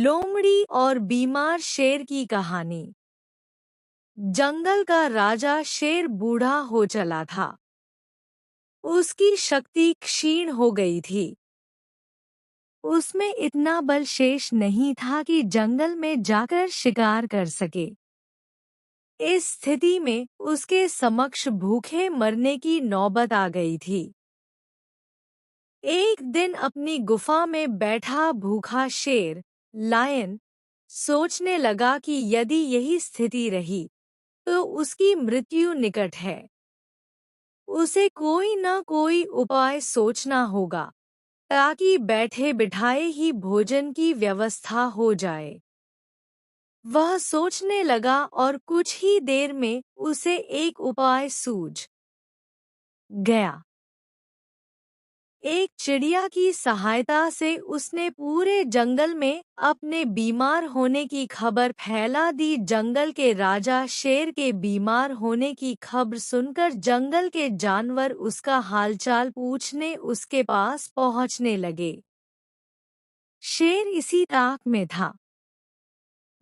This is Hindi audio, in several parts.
लोमड़ी और बीमार शेर की कहानी। जंगल का राजा शेर बूढ़ा हो चला था। उसकी शक्ति क्षीण हो गई थी। उसमें इतना बल शेष नहीं था कि जंगल में जाकर शिकार कर सके। इस स्थिति में उसके समक्ष भूखे मरने की नौबत आ गई थी। एक दिन अपनी गुफा में बैठा भूखा शेर, लायन, सोचने लगा कि यदि यही स्थिति रही तो उसकी मृत्यु निकट है। उसे कोई न कोई उपाय सोचना होगा ताकि बैठे बिठाए ही भोजन की व्यवस्था हो जाए। वह सोचने लगा और कुछ ही देर में उसे एक उपाय सूझ गया। एक चिड़िया की सहायता से उसने पूरे जंगल में अपने बीमार होने की खबर फैला दी। जंगल के राजा शेर के बीमार होने की खबर सुनकर जंगल के जानवर उसका हालचाल पूछने उसके पास पहुंचने लगे। शेर इसी ताक में था।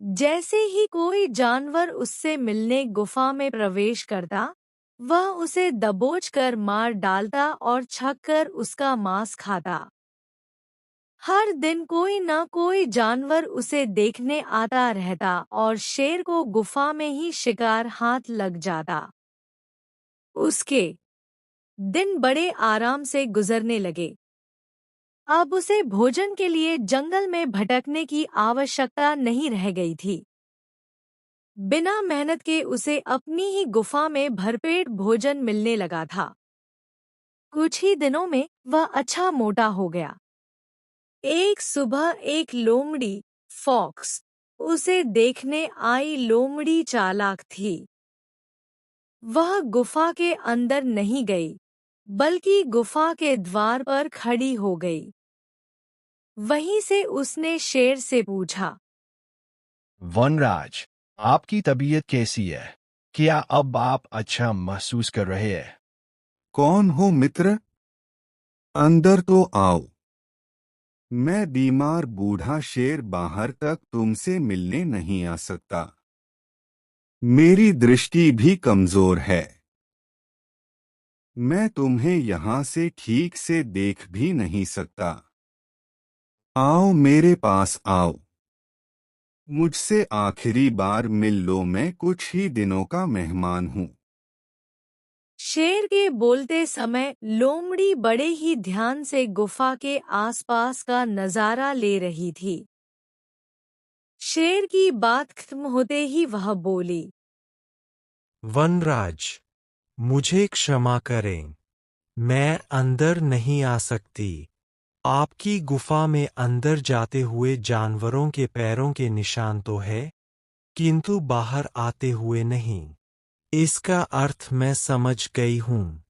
जैसे ही कोई जानवर उससे मिलने गुफा में प्रवेश करता, वह उसे दबोचकर मार डालता और छककर उसका मांस खाता। हर दिन कोई न कोई जानवर उसे देखने आता रहता और शेर को गुफा में ही शिकार हाथ लग जाता। उसके दिन बड़े आराम से गुजरने लगे। अब उसे भोजन के लिए जंगल में भटकने की आवश्यकता नहीं रह गई थी। बिना मेहनत के उसे अपनी ही गुफा में भरपेट भोजन मिलने लगा था। कुछ ही दिनों में वह अच्छा मोटा हो गया। एक सुबह एक लोमड़ी, फॉक्स, उसे देखने आई। लोमड़ी चालाक थी। वह गुफा के अंदर नहीं गई, बल्कि गुफा के द्वार पर खड़ी हो गई। वहीं से उसने शेर से पूछा, वनराज, आपकी तबीयत कैसी है? क्या अब आप अच्छा महसूस कर रहे हैं? कौन हो मित्र? अंदर तो आओ। मैं बीमार बूढ़ा शेर बाहर तक तुमसे मिलने नहीं आ सकता। मेरी दृष्टि भी कमजोर है। मैं तुम्हें यहाँ से ठीक से देख भी नहीं सकता। आओ मेरे पास आओ। मुझसे आखिरी बार मिल लो, मैं कुछ ही दिनों का मेहमान हूँ। शेर के बोलते समय लोमड़ी बड़े ही ध्यान से गुफा के आसपास का नजारा ले रही थी। शेर की बात खत्म होते ही वह बोली, वनराज, मुझे क्षमा करें, मैं अंदर नहीं आ सकती। आपकी गुफा में अंदर जाते हुए जानवरों के पैरों के निशान तो है, किंतु बाहर आते हुए नहीं। इसका अर्थ मैं समझ गई हूँ।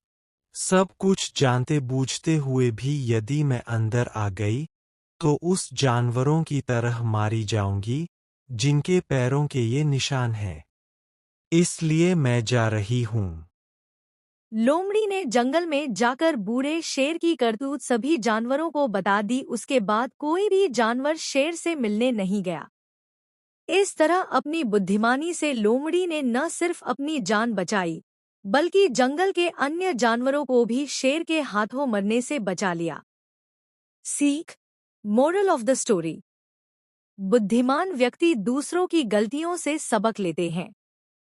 सब कुछ जानते बूझते हुए भी यदि मैं अंदर आ गई तो उस जानवरों की तरह मारी जाऊंगी जिनके पैरों के ये निशान हैं। इसलिए मैं जा रही हूँ। लोमड़ी ने जंगल में जाकर बूढ़े शेर की करतूत सभी जानवरों को बता दी। उसके बाद कोई भी जानवर शेर से मिलने नहीं गया। इस तरह अपनी बुद्धिमानी से लोमड़ी ने न सिर्फ अपनी जान बचाई, बल्कि जंगल के अन्य जानवरों को भी शेर के हाथों मरने से बचा लिया। सीख, मोरल ऑफ द स्टोरी: बुद्धिमान व्यक्ति दूसरों की गलतियों से सबक लेते हैं।